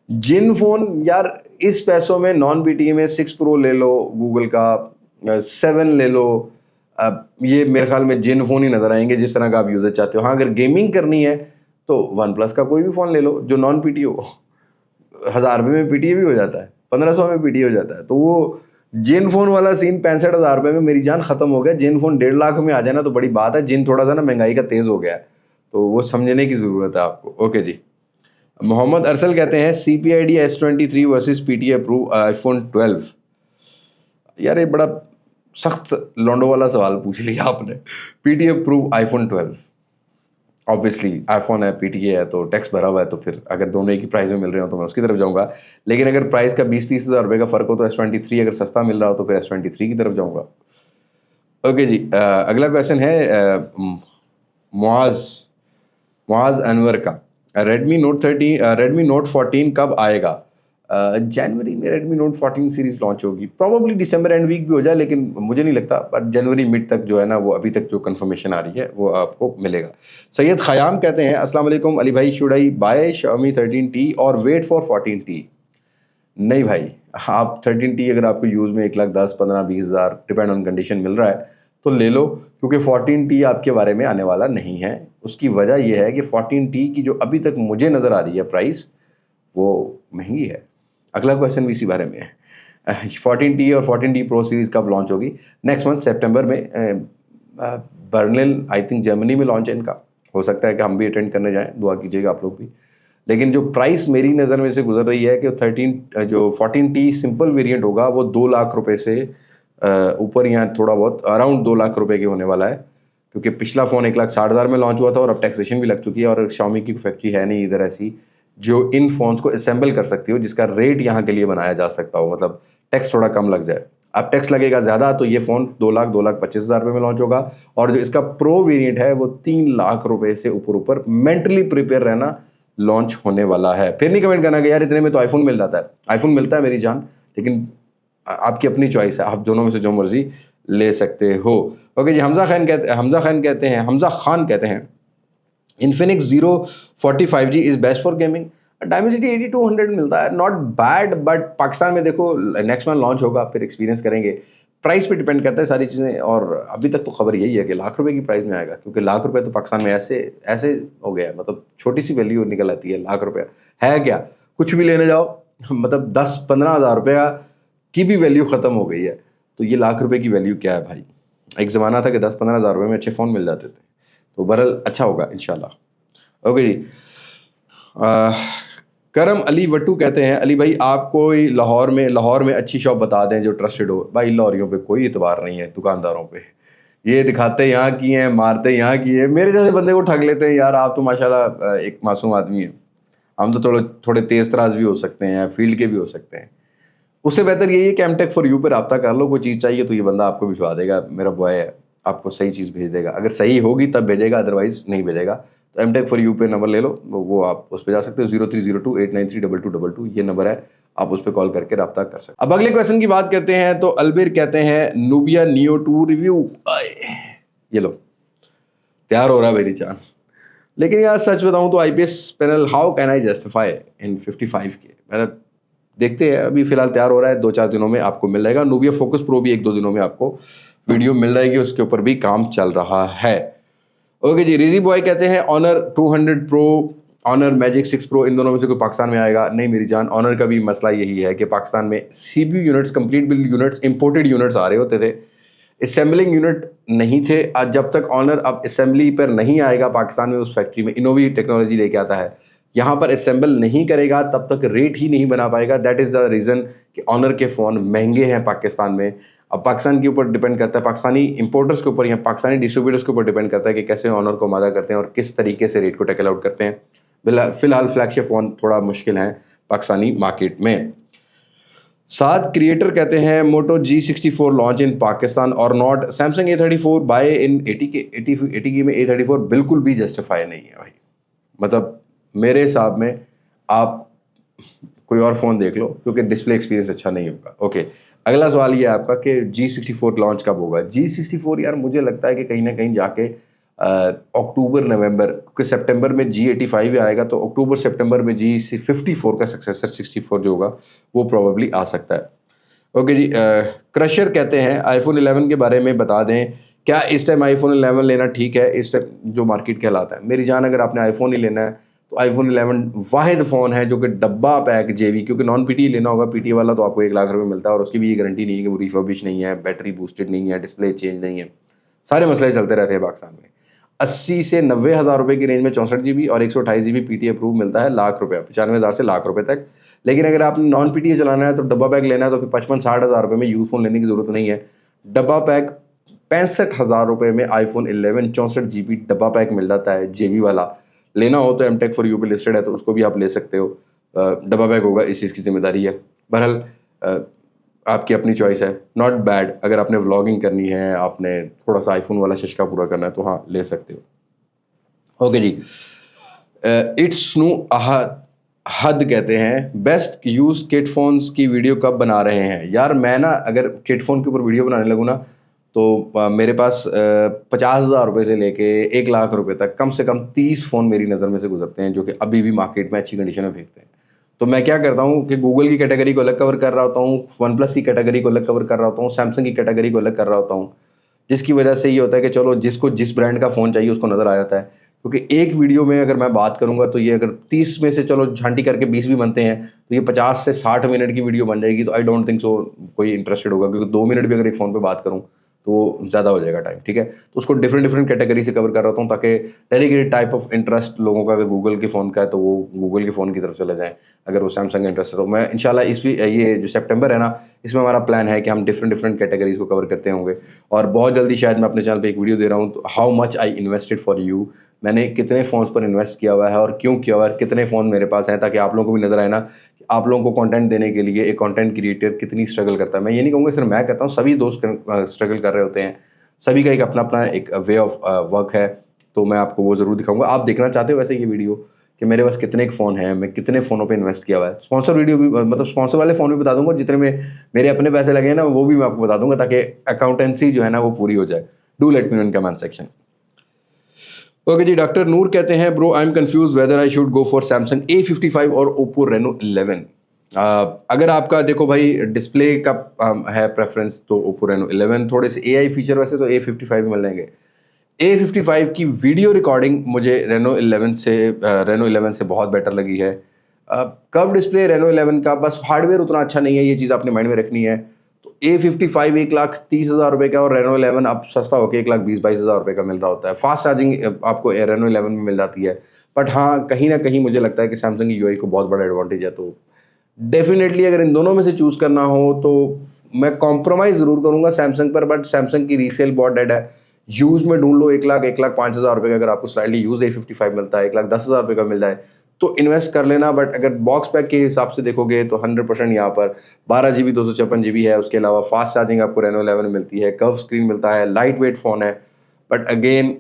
जिन फ़ोन यार इस पैसों में नॉन PTA में 6 प्रो ले लो गूगल का, 7 ले लो, ये मेरे ख्याल में जिन फ़ोन ही नज़र आएंगे जिस तरह का आप यूज़र चाहते हो। हाँ अगर गेमिंग करनी है तो वन प्लस का कोई भी फ़ोन ले लो जो नॉन PTA हो। 1000 रुपये में PTA भी हो जाता है, 1500 में PTA हो जाता है, तो वो जिन फ़ोन वाला सीन 65,000 रुपये में मेरी जान ख़त्म हो गया। जिन फ़ोन 1.5 लाख में आ जाए ना तो बड़ी बात है। जिन थोड़ा सा ना महंगाई का तेज़ हो गया है, तो वो समझने की ज़रूरत है आपको। ओके जी। मोहम्मद अरसल कहते हैं CPID S23 versus PTA approve iPhone 12। यार ये बड़ा सख्त लॉन्डो वाला सवाल पूछ लिया आपने। PTA approve iPhone 12, obviously iPhone है, PTA है, तो टैक्स भरा हुआ है, तो फिर अगर दोनों एक ही प्राइस में मिल रहे हो तो मैं उसकी तरफ जाऊंगा। लेकिन अगर प्राइस का 20-30 हज़ार रुपये का फ़र्क हो तो S23 अगर सस्ता मिल रहा हो तो फिर S23 की तरफ जाऊंगा। ओके जी। अगला क्वेश्चन है मुआज अनवर का, रेडमी नोट 14 कब आएगा? जनवरी में रेडमी नोट 14 सीरीज़ लॉन्च होगी, प्रॉबली दिसंबर एंड वीक भी हो जाए, लेकिन मुझे नहीं लगता, बट जनवरी मिड तक जो है ना वो अभी तक जो कंफर्मेशन आ रही है वो आपको मिलेगा। सैयद ख़याम कहते हैं अस्सलाम वालेकुम अली भाई, should I bye Xiaomi 13T और वेट फॉर 14T? नहीं भाई, आप 13T अगर आपको यूज़ में 1,10,000, 15,000, 20,000 डिपेंड ऑन कंडीशन मिल रहा है तो ले लो, क्योंकि 14T आपके बारे में आने वाला नहीं है। उसकी वजह यह है कि 14T की जो अभी तक मुझे नज़र आ रही है प्राइस वो महंगी है। अगला क्वेश्चन भी इसी बारे में है। 14T और 14T प्रो सीरीज़ कब लॉन्च होगी? नेक्स्ट मंथ सितंबर में। बर्लिन आई थिंक जर्मनी में लॉन्च है इनका, हो सकता है कि हम भी अटेंड करने जाएं, दुआ कीजिएगा आप लोग भी। लेकिन जो प्राइस मेरी नज़र में से गुजर रही है कि 14T सिंपल वेरिएंट होगा वो 2 लाख रुपए से ऊपर या थोड़ा बहुत अराउंड 2 लाख रुपए के होने वाला है, क्योंकि पिछला फ़ोन 1,60,000 में लॉन्च हुआ था और अब टैक्सेशन भी लग चुकी है, और Xiaomi की फैक्ट्री है नहीं इधर ऐसी जो इन फ़ोन्स को असेंबल कर सकती हो जिसका रेट यहाँ के लिए बनाया जा सकता हो, मतलब टैक्स थोड़ा कम लग जाए। अब टैक्स लगेगा ज़्यादा तो ये फ़ोन 2,25,000 रुपये में लॉन्च होगा, और जो इसका प्रो वेरिएंट है वो 3 लाख रुपए से ऊपर मेंटली प्रिपेयर रहना लॉन्च होने वाला है। फिर नहीं कमेंट करना कि यार इतने में तो आईफोन मिल जाता है। आईफोन मिलता है मेरी जान, लेकिन आपकी अपनी चॉइस है, आप दोनों में से जो मर्जी ले सकते हो। ओके जी। हमज़ा खान कहते हैं Infinix Zero 45G is best for gaming. Dimensity 8200 मिलता है, नॉट बैड, बट पाकिस्तान में देखो नेक्स्ट मंथ लॉन्च होगा, फिर एक्सपीरियंस करेंगे। प्राइस पे डिपेंड करता है सारी चीज़ें, और अभी तक तो खबर यही है कि लाख रुपए की प्राइस में आएगा, क्योंकि लाख रुपए तो पाकिस्तान में ऐसे हो गया, मतलब छोटी सी वैल्यू निकल आती है। लाख रुपया है क्या, कुछ भी लेने जाओ मतलब 10-15 हज़ार रुपया की भी वैल्यू ख़त्म हो गई है, तो ये लाख रुपए की वैल्यू क्या है भाई। एक ज़माना था कि 10-15 हज़ार रुपये में अच्छे फ़ोन मिल जाते थे, तो बहरहाल अच्छा होगा इंशाल्लाह। ओके जी। करम अली वट्टू कहते हैं अली भाई आप कोई लाहौर में अच्छी शॉप बता दें जो ट्रस्टेड हो। भाई लाहौरियों पे कोई इतबार नहीं है, दुकानदारों पे, ये दिखाते यहाँ की हैं, मारते यहाँ की है, मेरे जैसे बंदे को ठग लेते हैं यार। आप तो माशाल्लाह एक मासूम आदमी है, हम तो थोड़े तेज़ तराज भी हो सकते हैं, फील्ड के भी हो सकते हैं, उससे बेहतर यही है कि एमटेक फॉर यू पे रब्ता कर लो, कोई चीज़ चाहिए तो ये बंदा आपको भिजवा देगा, मेरा बॉय है, आपको सही चीज़ भेज देगा। अगर सही होगी तब भेजेगा, अदरवाइज नहीं भेजेगा। तो एमटेक फॉर यू पे नंबर ले लो, वो आप उस पर जा सकते हो, 0302893222 ये नंबर है, आप उस पर कॉल करके रब्ता कर सकते। अब अगले क्वेश्चन की बात करते हैं, तो अलबिर कहते हैं नूबिया नियो 2 रिव्यू, ये लो तैयार हो रहा है मेरी जान। लेकिन यार सच बताऊं तो IPS panel how can I justify in 55K, मैंने देखते हैं, अभी फिलहाल तैयार हो रहा है, 2-4 दिनों में आपको मिल जाएगा। नूबिया फोकस प्रो भी 1-2 दिनों में आपको वीडियो मिल जाएगी, उसके ऊपर भी काम चल रहा है। ओके जी, रिजी बॉय कहते हैं Honor 200 pro, Honor Magic 6 pro, इन दोनों में से कोई पाकिस्तान में आएगा? नहीं मेरी जान, ऑनर का भी मसला यही है कि पाकिस्तान में CPU units, complete build units, imported units आ रहे होते थे, असेंबलिंग यूनिट नहीं थे। आज जब तक ऑनर अब असेंबली पर नहीं आएगा पाकिस्तान में, उस फैक्ट्री में इनोवी टेक्नोलॉजी लेके आता है, यहाँ पर असेंबल नहीं करेगा, तब तक रेट ही नहीं बना पाएगा। दैट इज़ द रीज़न कि ऑनर के फ़ोन महंगे हैं पाकिस्तान में। अब पाकिस्तान के ऊपर डिपेंड करता है, पाकिस्तानी इंपोर्टर्स के ऊपर या पाकिस्तानी डिस्ट्रीब्यूटर्स के ऊपर डिपेंड करता है कि कैसे ऑनर को मादा करते हैं और किस तरीके से रेट को टैकल आउट करते हैं। फिलहाल फ्लैगशिप फ़ोन थोड़ा मुश्किल है पाकिस्तानी मार्केट में। सात क्रिएटर कहते हैं मोटो G64 लॉन्च इन पाकिस्तान और not, Samsung A34 bye in 80K में A34 बिल्कुल भी जस्टिफाई नहीं है भाई। मतलब मेरे हिसाब में आप कोई और फ़ोन देख लो, क्योंकि डिस्प्ले एक्सपीरियंस अच्छा नहीं होगा। ओके, अगला सवाल ये है आपका कि G64 लॉन्च कब होगा? G64 यार मुझे लगता है कि कहीं ना कहीं जाके अक्टूबर नवंबर, क्योंकि सितंबर में G85 आएगा, तो अक्टूबर सितंबर में G54 का सक्सेसर 64 जो होगा वो प्रोबेबली आ सकता है। ओके जी, क्रशर कहते हैं आईफोन 11 के बारे में बता दें, क्या इस टाइम आईफोन 11 लेना ठीक है इस टाइम जो मार्केट कहलाता है? मेरी जान, अगर आपने आईफोन ही लेना है तो आईफोन 11 वाहिद फ़ोन है जो कि डब्बा पैक जेवी, क्योंकि नॉन पीटी लेना होगा, पीटी वाला तो आपको 1 लाख रुपये मिलता है और उसकी भी ये गारंटी नहीं है कि वो रिफर्बिश नहीं है, बैटरी बूस्टेड नहीं है, डिस्प्ले चेंज नहीं है, सारे मसले चलते रहते हैं पाकिस्तान में। 80 से 90 हज़ार रुपये की रेंज में 64 GB और 128 GB पीटी अप्रूव मिलता है, लाख रुपये, 95,000 से लाख रुपये तक। लेकिन अगर आपने नॉन पीटी चलाना है तो डब्बा पैक लेना है तो फिर 55-60 हज़ार रुपये में यूज फ़ोन लेने की ज़रूरत नहीं है। डब्बा पैक 65,000 रुपये में आईफोन 11 64 GB डब्बा पैक मिल जाता है जेबी वाला। लेना हो तो एमटेक फॉर यू पे लिस्टेड है, तो उसको भी आप ले सकते हो। डब्बा पैक होगा, इस चीज़ की जिम्मेदारी है। बहरहाल आपकी अपनी चॉइस है, नॉट बैड। अगर आपने व्लॉगिंग करनी है, आपने थोड़ा सा आईफोन वाला शशका पूरा करना है तो हाँ ले सकते हो। ओके जी, इट्स नू हद कहते हैं बेस्ट यूज किट फोन्स की वीडियो कब बना रहे हैं? यार मैं ना अगर किट फोन के ऊपर वीडियो बनाने लगूँ ना तो मेरे पास 50,000 रुपये से लेके 1 लाख रुपये तक कम से कम 30 फ़ोन मेरी नज़र में से गुजरते हैं जो कि अभी भी मार्केट में अच्छी कंडीशन में फेंकते हैं। तो मैं क्या करता हूँ कि गूगल की कैटेगरी को अलग कवर कर रहा होता हूँ, वन प्लस की कैटेगरी को अलग कवर कर रहा होता हूँ, सैमसंग की कैटेगरी को अलग कर रहा होता हूँ, जिसकी वजह से ये होता है कि चलो जिसको जिस ब्रांड का फ़ोन चाहिए उसको नज़र आ जाता है। क्योंकि एक वीडियो में अगर मैं बात करूंगा तो ये अगर 30 में से चलो झांटी करके 20 भी बनते हैं तो ये 50 से 60 मिनट की वीडियो बन जाएगी। तो आई डोंट थिंक सो कोई इंटरेस्टेड होगा, क्योंकि 2 मिनट भी अगर एक फ़ोन पे बात करूं तो वो ज़्यादा हो जाएगा टाइम, ठीक है। तो उसको डिफरेंट कैटेगरी से कवर कर रहा हूँ ताकि डेडिकेटेड टाइप ऑफ इंटरेस्ट लोगों का अगर गूगल के फ़ोन का है तो वो गूगल के फ़ोन की तरफ चले जाएँ, अगर वो सैमसंग का इंटरेस्ट है तो। मैं इंशाल्लाह ये जो सितंबर है ना, इसमें हमारा प्लान है कि हम डिफरेंट कैटेगरीज को कवर करते होंगे। और बहुत जल्दी शायद मैं अपने चैनल पे एक वीडियो दे रहा हूँ, तो how much I invested for you, मैंने कितने फ़ोन्स पर इन्वेस्ट किया हुआ है और क्यों किया हुआ है, कितने फ़ोन मेरे पास हैं, ताकि आप लोगों को भी नज़र आए ना कि आप लोगों को कंटेंट देने के लिए एक कंटेंट क्रिएटर कितनी स्ट्रगल करता है। मैं ये नहीं कहूँगा सिर्फ मैं करता हूँ, सभी दोस्त स्ट्रगल कर रहे होते हैं, सभी का एक अपना अपना एक वे ऑफ वर्क है। तो मैं आपको वो ज़रूर दिखाऊंगा। आप देखना चाहते हो वैसे ये वीडियो कि मेरे पास कितने फ़ोन हैं, मैं कितने फ़ोनों पे इन्वेस्ट किया हुआ है, स्पॉन्सर वीडियो भी, मतलब स्पॉन्सर वाले फ़ोन भी बता दूंगा, जितने में मेरे अपने पैसे लगे हैं ना वो भी मैं आपको बता दूंगा, ताकि अकाउंटेंसी जो है ना वो पूरी हो जाए। Do let me know in comment section. Okay जी, डॉक्टर नूर कहते हैं bro I am confuse whether I should go for Samsung A55 और ओप्पो रेनो 11। अगर आपका देखो भाई डिस्प्ले का है प्रेफरेंस तो ओप्पो रेनो 11, थोड़े से AI फीचर वैसे तो A55 में मिल जाएंगे। A55 की वीडियो रिकॉर्डिंग मुझे रेनो 11 से बहुत बेटर लगी है। कर्व डिस्प्ले रेनो 11 का, बस हार्डवेयर उतना अच्छा नहीं है, ये चीज़ आपने माइंड में रखनी है। तो A55 1,30,000 रुपये का और रेनो 11 अब सस्ता होकर 1,20,000-22,000 रुपये का मिल रहा होता है। फास्ट चार्जिंग आपको रेनो 11 में मिल जाती है। बट हाँ, कहीं ना कहीं मुझे लगता है कि सैमसंग की UI को बहुत बड़ा एडवांटेज है। तो डेफिनेटली अगर इन दोनों में से चूज़ करना हो तो मैं कॉम्प्रोमाइज़ ज़रूर करूँगा सैमसंग पर, बट सैमसंग की रीसेल बहुत डेड है। यूज़ में ढूंढ लो 1,05,000 रुपये का, अगर आपको स्लाइटली यूज़ A55 मिलता है 1,10,000 रुपये का मिल जाए तो इन्वेस्ट कर लेना। बट अगर बॉक्स पैक के हिसाब से देखोगे तो 100% यहाँ पर 12 GB 256 GB है। उसके अलावा फास्ट चार्जिंग आपको Reno 11 में मिलती है, कर्व स्क्रीन मिलता है, लाइट वेट फ़ोन है। बट अगेन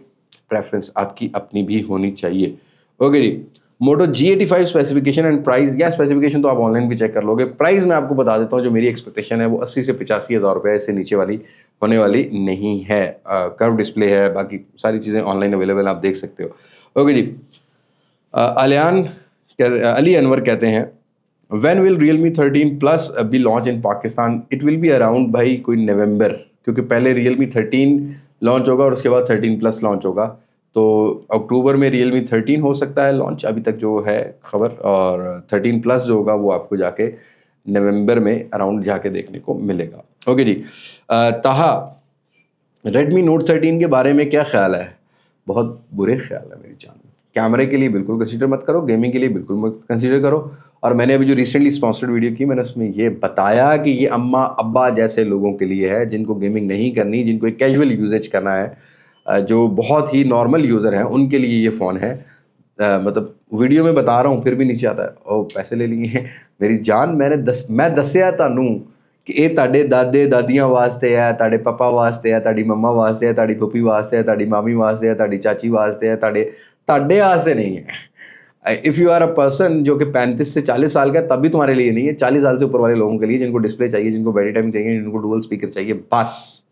प्रेफरेंस आपकी अपनी भी होनी चाहिए। Okay ji, Moto G85 specification and price, या स्पेसिफिकेशन तो आप ऑनलाइन भी चेक कर लोगे। प्राइस मैं आपको बता देता हूँ, जो मेरी एक्सपेक्टेशन है वो 80 से 85 हज़ार रुपये, इससे नीचे वाली होने वाली नहीं है। कर्व डिस्प्ले है, बाकी सारी चीज़ें ऑनलाइन अवेलेबल आप देख सकते हो। ओके जी, अली अनवर कहते हैं when will Realme 13 Plus B launch in Pakistan? It will be around भाई कोई नवंबर, क्योंकि पहले Realme 13 लॉन्च होगा और उसके बाद 13 Plus लॉन्च होगा। तो अक्टूबर में Realme 13 हो सकता है लॉन्च, अभी तक जो है खबर, और 13 Plus जो होगा वो आपको जाके नवंबर में अराउंड जाके देखने को मिलेगा। ओके जी, ताहा Redmi Note 13 के बारे में क्या ख्याल है? बहुत बुरे ख्याल है मेरी जान। कैमरे के लिए बिल्कुल कंसीडर मत करो, गेमिंग के लिए बिल्कुल मत कंसीडर करो। और मैंने अभी जो रिसेंटली स्पॉन्सर्ड वीडियो की, मैंने उसमें ये बताया कि ये अम्मा अब्बा जैसे लोगों के लिए है, जिनको गेमिंग नहीं करनी, जिनको एक कैजुअल यूजेज करना है, जो बहुत ही नॉर्मल यूज़र हैं उनके लिए ये फ़ोन है। मतलब वीडियो में बता रहा हूँ फिर भी नीचे आता है ओ पैसे ले लिए हैं। मेरी जान, मैं दसिया तानू कि ये ताड़े दादे दादियाँ वास्ते है, ताड़े पापा वास्ते है, ताड़ी मम्मा वास्ते है, ताड़ी फुफी वास्ते है, ताड़ी मामी वास्ते है, ताड़ी चाची वास्ते है, ताड़े वास्ते नहीं है। If you are a person जो कि 35 से 40 साल का, तभी तुम्हारे लिए नहीं है। 40 साल से ऊपर वाले लोगों के लिए, जिनको डिस्प्ले चाहिए, जिनको बैटरी टाइम चाहिए, जिनको डुअल स्पीकर चाहिए बस,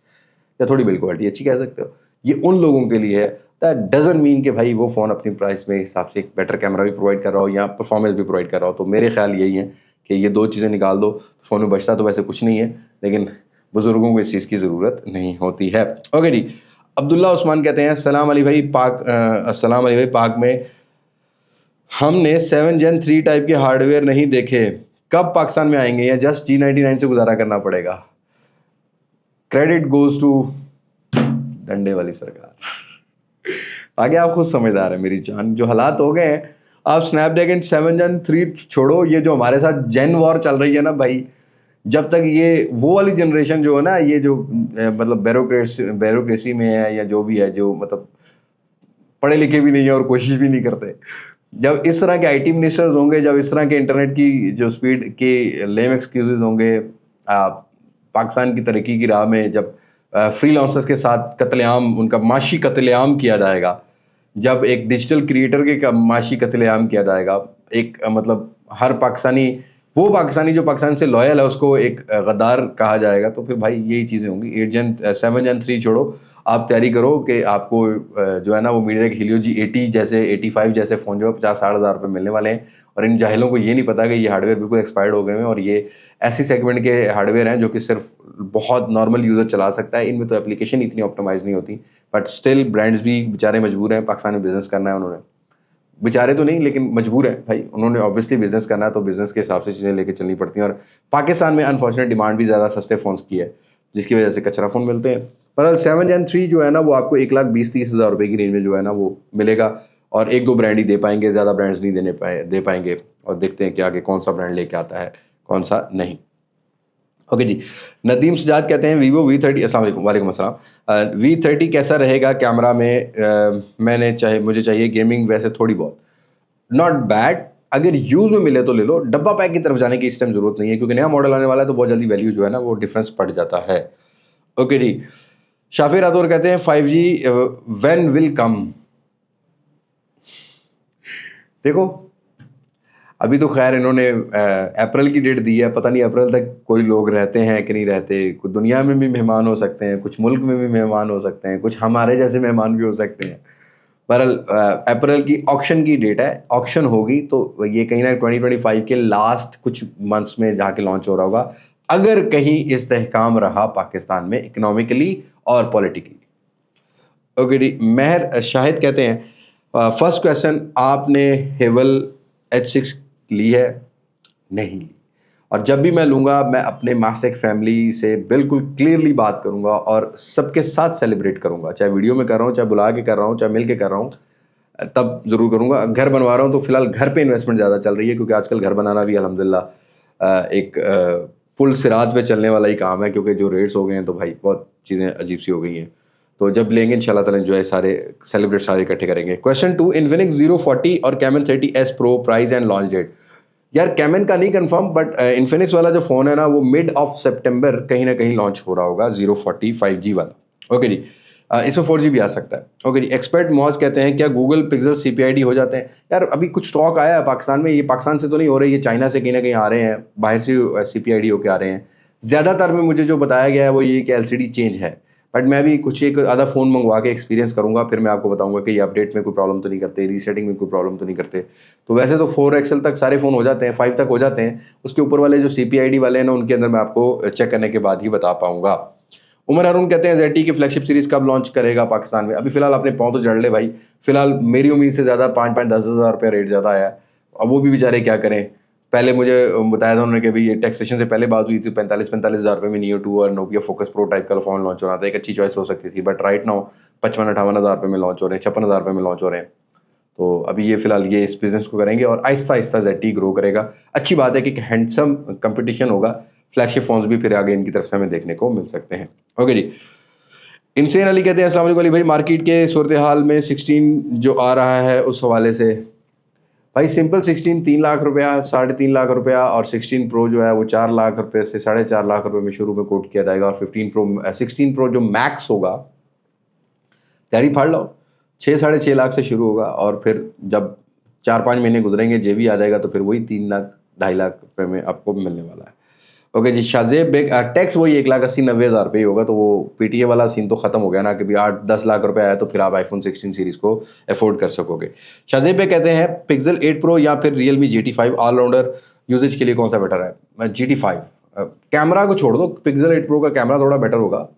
या थोड़ी बिल्ड क्वालिटी अच्छी कह सकते हो, ये उन लोगों के लिए है। दैट डजंट मीन कि भाई वो फ़ोन अपनी प्राइस में हिसाब से एक बेटर कैमरा भी प्रोवाइड कर रहा हो या परफॉर्मेंस भी प्रोवाइड कर रहा हो। तो मेरे ख्याल यही है कि ये दो चीज़ें निकाल दो, फ़ोन में बचता तो वैसे कुछ नहीं है, लेकिन बुज़ुर्गों को इस चीज़ की ज़रूरत नहीं होती है। ओके जी, अब्दुल्ला उस्मान कहते हैं अस्सलाम अली भाई पाक में हमने 7 Gen 3 टाइप के हार्डवेयर नहीं देखे, कब पाकिस्तान में आएंगे या जस्ट G99 से गुजारा करना पड़ेगा? क्रेडिट गोज टू डंडे वाली सरकार। आगे आप खुद समझदार है मेरी जान, जो हालात हो गए हैं। आप स्नैपड्रैगन 7 Gen 3 छोड़ो, ये जो हमारे साथ जेन वॉर चल रही है ना भाई, जब तक ये वो वाली जनरेशन जो है ना, ये जो मतलब ब्यूरोक्रेसी में है या जो भी है, जो मतलब पढ़े लिखे भी नहीं है और कोशिश भी नहीं करते, जब इस तरह के आईटी मिनिस्टर्स होंगे, जब इस तरह के इंटरनेट की जो स्पीड के लेम एक्सक्यूजेज होंगे, पाकिस्तान की तरक्की की राह में जब फ्रीलांसर्स के साथ कत्लेआम, उनका माशी कत्लेआम किया जाएगा, जब एक डिजिटल क्रिएटर के माशी कत्लेआम किया जाएगा, एक मतलब हर पाकिस्तानी, वो पाकिस्तानी जो पाकिस्तान से लॉयल है, उसको एक गद्दार कहा जाएगा, तो फिर भाई यही चीज़ें होंगी। 7 Gen 3 छोड़ो, आप तैयारी करो कि आपको जो है ना वो मीडिया Helio G80 जैसे 85 जैसे फ़ोन जो है 50-60 हज़ार रुपये मिलने वाले हैं। और इन जाहिलों को ये नहीं पता कि ये हार्डवेयर बिल्कुल एक्सपायर्ड हो गए हैं और ये ऐसी सेगमेंट के हार्डवेयर हैं जो कि सिर्फ बहुत नॉर्मल यूज़र चला सकता है। इनमें तो एप्लीकेशन इतनी ऑप्टिमाइज़ नहीं होती, बट स्टिल ब्रांड्स भी बेचारे मजबूर हैं, पाकिस्तान में बिज़नेस करना है उन्होंने, बेचारे तो नहीं लेकिन मजबूर है भाई, उन्होंने ऑब्वियसली बिज़नेस करना है, तो बिज़नेस के हिसाब से चीज़ें लेके चलनी पड़ती हैं। और पाकिस्तान में अनफॉर्चुनेट डिमांड भी ज़्यादा सस्ते फ़ोन्स की है, जिसकी वजह से कचरा फ़ोन मिलते हैं। पर 7 Gen 3 जो है ना वो आपको 1,20,30 हज़ार रुपये की रेंज में जो है ना वो मिलेगा, और एक दो ब्रांड ही दे पाएंगे, ज़्यादा ब्रांड्स नहीं दे पाएंगे। और देखते हैं कि आगे कौन सा ब्रांड लेके आता है, कौन सा नहीं। ओके जी, नदीम सजाद कहते हैं वीवो V30, अस्सलाम वालेकुम अस्सलाम, V30 कैसा रहेगा कैमरा में? मुझे चाहिए गेमिंग, वैसे थोड़ी बहुत, नॉट बैड, अगर यूज़ में मिले तो ले लो। डब्बा पैक की तरफ जाने की इस टाइम ज़रूरत नहीं है, क्योंकि नया मॉडल आने वाला है तो बहुत जल्दी वैल्यू जो है ना वो डिफरेंस पड़ जाता है। ओके जी, शाफिर राठौर कहते हैं 5G व्हेन विल कम? देखो अभी तो खैर इन्होंने अप्रैल की डेट दी है, पता नहीं अप्रैल तक कोई लोग रहते हैं कि नहीं रहते। कुछ दुनिया में भी मेहमान हो सकते हैं, कुछ मुल्क में भी मेहमान हो सकते हैं, कुछ हमारे जैसे मेहमान भी हो सकते हैं। बहरहाल अप्रैल की ऑक्शन की डेट है, ऑक्शन होगी तो ये कहीं ना 2025 के लास्ट कुछ मंथ्स में जाके लॉन्च हो रहा होगा, अगर कहीं इस्तेहकाम रहा पाकिस्तान में इकोनॉमिकली और पॉलिटिकली। ओके जी, महर शाहिद कहते हैं फर्स्ट क्वेश्चन, आपने हेवल H6 ली है? नहीं ली, और जब भी मैं लूँगा मैं अपने मास्टेक फैमिली से बिल्कुल क्लियरली बात करूँगा और सबके साथ सेलिब्रेट करूँगा, चाहे वीडियो में कर रहा हूँ, चाहे बुला के कर रहा हूँ, चाहे मिल के कर रहा हूँ, तब ज़रूर करूँगा। घर बनवा रहा हूँ तो फिलहाल घर पे इन्वेस्टमेंट ज़्यादा चल रही है, क्योंकि आजकल घर बनाना भी अल्हम्दुलिल्लाह एक पुल सिरात पे चलने वाला ही काम है, क्योंकि जो रेट्स हो गए हैं तो भाई बहुत चीज़ें अजीब सी हो गई हैं। तो जब लेंगे इंशाल्लाह ताला जो है सारे सेलिब्रेट सारे इकट्ठे करेंगे। क्वेश्चन 2, इन्फिनिक्स 040 और Camon 30S pro price and launch date. यार कैमन का नहीं कंफर्म, बट इन्फिनिक्स वाला जो फ़ोन है ना वो मिड ऑफ सितंबर कहीं ना कहीं लॉन्च हो रहा होगा, 040 5G वाला। ओके जी, इसमें 4G भी आ सकता है। ओके जी, एक्सपर्ट मॉज कहते हैं क्या गूगल पिक्सल CPID हो जाते हैं? यार अभी कुछ स्टॉक आया है पाकिस्तान में, ये पाकिस्तान से तो नहीं हो रहे, ये चाइना से कहीं ना कहीं आ रहे हैं, बाहर से CPID होके आ रहे हैं। ज़्यादातर में मुझे जो बताया गया है वो ये कि LCD चेंज है, बट मैं भी कुछ एक आधा फ़ोन मंगवा के एक्सपीरियंस करूंगा, फिर मैं आपको बताऊंगा कि ये अपडेट में कोई प्रॉब्लम तो नहीं करते, रीसेटिंग में कोई प्रॉब्लम तो नहीं करते। तो वैसे तो 4XL तक सारे फ़ोन हो जाते हैं, 5 तक हो जाते हैं, उसके ऊपर वाले जो CPID वाले हैं ना उनके अंदर मैं आपको चेक करने के बाद ही बता पाऊंगा। उमर अरुण कहते हैं ZTE की फ्लैगशिप सीरीज़ कब लॉन्च करेगा पाकिस्तान में? अभी फिलहाल अपने पाँव तो जड़ ले भाई, फिलहाल मेरी उम्मीद से ज़्यादा 5-5 10,000 रुपये रेट ज़्यादा आया। अब वो भी बेचारे क्या करें, पहले मुझे बताया था उन्होंने कि भाई ये टैक्सेशन से पहले बात हुई थी, 45,000 रुपये में Neo 2 और Nokia Focus Pro टाइप का फ़ोन लॉन्च हो रहा था, एक अच्छी चॉइस हो सकती थी, बट राइट नाउ 55-58,000 रुपये में लॉन्च हो रहे हैं, 56,000 रुपये में लॉन्च हो रहे हैं। तो अभी ये फिलहाल ये इस बिज़नेस को करेंगे और आहिस्ता आहिस्ता ZTE ग्रो करेगा। अच्छी बात है कि हैंडसम कंपटीशन होगा, फ्लैगशिप फोन्स भी फिर आगे इनकी तरफ से हमें देखने को मिल सकते हैं। ओके जी, इंसेन अली कहते हैं अस्सलाम वालेकुम अली भाई, मार्केट के सूरत हाल में 16 जो आ रहा है उस हवाले से। भाई सिंपल 16 3 लाख रुपया, 3.5 लाख रुपया, और 16 प्रो जो है वो 4 लाख रुपये से 4.5 लाख रुपये में शुरू में कोट किया जाएगा, और 16 प्रो जो मैक्स होगा तैयारी फाड़ लो 6-6.5 लाख से शुरू होगा, और फिर जब 4-5 महीने गुजरेंगे JB आ जाएगा तो फिर वही 3 लाख 2.5 लाख रुपये में आपको मिलने वाला है। ओके जी, शाहजेब बेग टैक्स वही 1,80,90,000 रुपये ही होगा, तो वो PTA वाला सीन तो खत्म हो गया ना कि भाई 8-10 लाख रुपए आया तो फिर आप iPhone 16 सीरीज़ को अफोर्ड कर सकोगे। शाहजेब बेग कहते हैं पिक्सल 8 प्रो या फिर Realme GT5 ऑलराउंडर यूजेज के लिए कौन सा बेटर है? GT5 कैमरा को छोड़ दो, पिक्सल 8 प्रो का कैमरा थोड़ा बेटर होगा,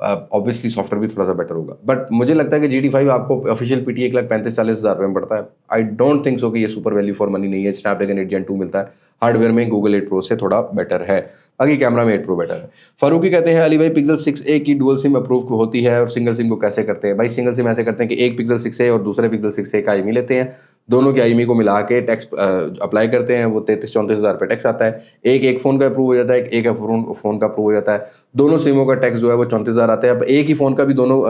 ऑब्वियसली सॉफ्टवेयर भी थोड़ा सा बेटर होगा, बट मुझे लगता है कि GT5 आपको ऑफिशियल PTA 1,35,40,000 रुपये में पड़ता है। आई डोंट थिंक सो कि ये सुपर वैल्यू फॉर मनी नहीं है। स्नैपड्रैगन 8 Gen 2 मिलता है, हार्डवेयर में गूगल 8 प्रो से थोड़ा बेटर है, बाकी कैमरा में 8 प्रो बेटर है। फारूकी कहते हैं अली भाई पिक्सल 6a की डुअल सिम अप्रूव होती है और सिंगल सिम को कैसे करते हैं? भाई सिंगल सिम ऐसे करते हैं कि एक पिक्सल 6a और दूसरे पिक्सल 6a का IMEI लेते हैं, दोनों के IMEI को मिला के टैक्स अप्लाई करते हैं, वो 33-34 हज़ार रुपये टैक्स आता है। एक फ़ोन का अप्रूव हो जाता है, एक फ़ोन का अप्रूव हो जाता है, दोनों सिमों का टैक्स जो है वो 34,000 आता है। अब एक ही फ़ोन का भी दोनों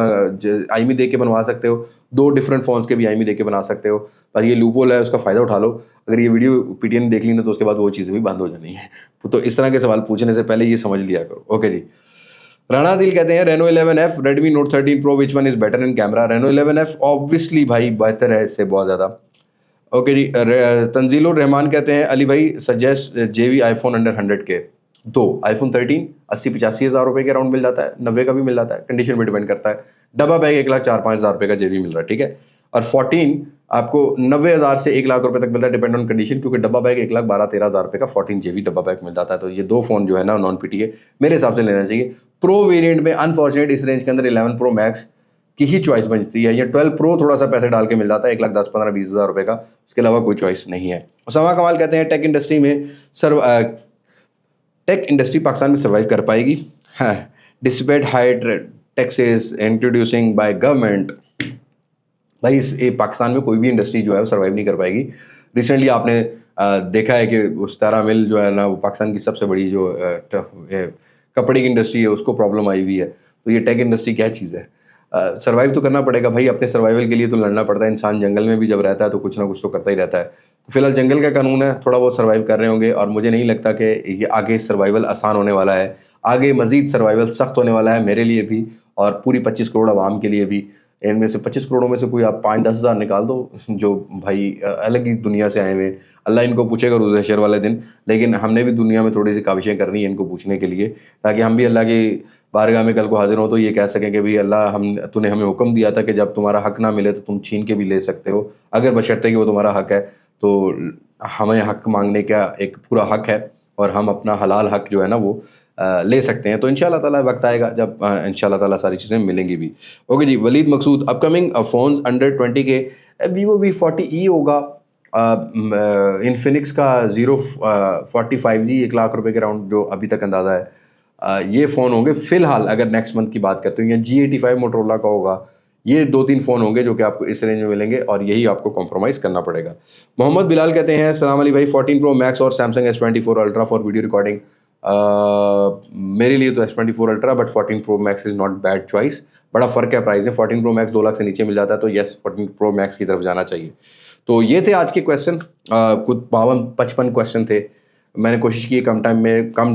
IMEI दे के बनवा सकते हो, 2 डिफरेंट फ़ोन्स के भी IMEI दे के बना सकते हो, बस ये लूपहोल है, उसका फ़ायदा उठा लो। अगर ये वीडियो PTN ने देख ली ना तो उसके बाद वो चीज़ें भी बंद हो जानी है। तो इस तरह के सवाल पूछने से पहले ये समझ लिया करो। ओके जी, राणा दिल कहते हैं Reno 11F, Redmi Note 13 Pro, which one is better in camera? Reno 11F obviously भाई बेहतर है इससे बहुत ज़्यादा। ओके जी, तंजीलुर रहमान कहते हैं अली भाई suggest JV iPhone under 100K। दो iPhone 13 80-85 हज़ार रुपये के अराउंड मिल जाता है, 90 का भी मिल जाता है, कंडीशन पे डिपेंड करता है। डब्बा बैग 1,04,5 हज़ार रुपये का JV मिल रहा है, ठीक है। और 14 आपको 90,000 से 1 लाख रुपए तक मिलता है, डिपेंड ऑन कंडीशन, क्योंकि डब्बा बैग 1,12,13,000 रुपये का 14 JB डब्बा बैग मिल जाता है। तो ये 2 फ़ोन जो है ना नॉन PTA मेरे हिसाब से लेना चाहिए। प्रो वेरिएंट में अनफॉर्चुनेट इस रेंज के अंदर 11 Pro Max की ही चॉइस बनती है, या 12 Pro थोड़ा सा पैसे डाल के मिल जाता है 1,10-15-20 हज़ार रुपये का, उसके अलावा कोई चॉइस नहीं है। उसामा कमाल कहते हैं टेक इंडस्ट्री पाकिस्तान में सर्वाइव कर पाएगी? हाँ, despite high taxes introducing by government. भाई पाकिस्तान में कोई भी इंडस्ट्री जो है वो सर्वाइव नहीं कर पाएगी। रिसेंटली आपने देखा है कि उस्तारा मिल जो है ना वो पाकिस्तान की सबसे बड़ी जो कपड़े की इंडस्ट्री है उसको प्रॉब्लम आई हुई है। तो ये टेक इंडस्ट्री क्या चीज़ है? सर्वाइव तो करना पड़ेगा भाई, अपने सर्वाइवल के लिए तो लड़ना पड़ता है। इंसान जंगल में भी जब रहता है तो कुछ ना कुछ तो करता ही रहता है। तो फिलहाल जंगल का कानून है, थोड़ा बहुत सर्वाइव कर रहे होंगे, और मुझे नहीं लगता कि ये आगे सर्वाइवल आसान होने वाला है। आगे मज़ीद सर्वाइवल सख्त होने वाला है, मेरे लिए भी और पूरी 25 करोड़ आवाम के लिए भी। इनमें से 25 करोड़ों में से कोई आप 5-10 हज़ार निकाल दो जो भाई अलग ही दुनिया से आए हुए, अल्लाह इनको पूछेगा रोज़ हशर वाले दिन। लेकिन हमने भी दुनिया में थोड़ी सी काविशें करनी है इनको पूछने के लिए, ताकि हम भी अल्लाह की बारगाह में कल को हाजिर हो तो ये कह सकें कि भाई अल्लाह तूने हमें हुक्म दिया था कि जब तुम्हारा हक ना मिले तो तुम छीन के भी ले सकते हो, अगर बशर्ते कि वो तुम्हारा हक है। तो हमें हक मांगने का एक पूरा हक है, और हम अपना हलाल हक जो है ना वो ले सकते हैं। तो इंशाल्लाह ताला वक्त आएगा जब इंशाल्लाह ताला सारी चीज़ें मिलेंगी भी। ओके जी, Waleed Maqsood upcoming phones under 20K Vivo V40e होगा, इन्फिनिक्स का 045G 1 लाख रुपए के राउंड जो अभी तक अंदाज़ा है, ये फ़ोन होंगे फ़िलहाल। अगर नेक्स्ट मंथ की बात करते हो, या G85 मोटरोला का होगा। ये 2-3 फ़ोन होंगे जो कि आपको इस रेंज में मिलेंगे, और यही आपको कॉम्प्रोमाइज़ करना पड़ेगा। मोहम्मद बिलाल कहते हैं सलाम अली भाई, 14 Pro Max और Samsung S24 Ultra for video recording. मेरे लिए तो S24 Ultra, but 14 Pro Max is not bad choice. बड़ा फ़र्क है प्राइस में। 14 प्रो मैक्स 2 लाख से नीचे मिल जाता है, तो येस 14 प्रो मैक्स की तरफ जाना चाहिए। तो ये थे आज के क्वेश्चन, कुछ 52-55 क्वेश्चन थे। मैंने कोशिश की कम टाइम में कम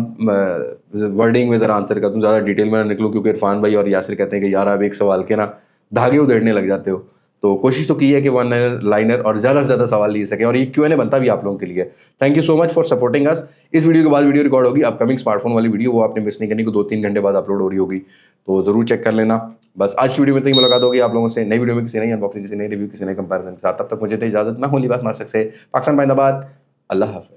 वर्डिंग में ज़रा आंसर कर दूँ, ज़्यादा डिटेल में ना निकलूँ, क्योंकि इरफान भाई और यासिर कहते हैं कि यार आप एक सवाल के ना धागे उधेड़ने लग जाते हो। तो कोशिश तो की है कि वन लाइनर और ज़्यादा से ज़्यादा सवाल लिए सकें, और ये Q&A बनता भी आप लोगों के लिए। Thank you so much for supporting us. इस वीडियो के बाद वीडियो रिकॉर्ड होगी अपकमिंग स्मार्टफोन वाली वीडियो, वो आपने मिस नहीं करनी, को 2-3 घंटे बाद अपलोड हो रही होगी, तो ज़रूर चेक कर लेना। बस आज की वीडियो में तो ही मुलाकात होगी आप लोगों से, नई वीडियो में किसी नई अनबॉक्सिंग, किसी नई रिव्यू, किसी नई कंपैरिजन के साथ। तब तक मुझे तो इजाज़त, ना हो लिबास मार सकते। पाकिस्तान जिंदाबाद, अल्लाह हाफ़िज़।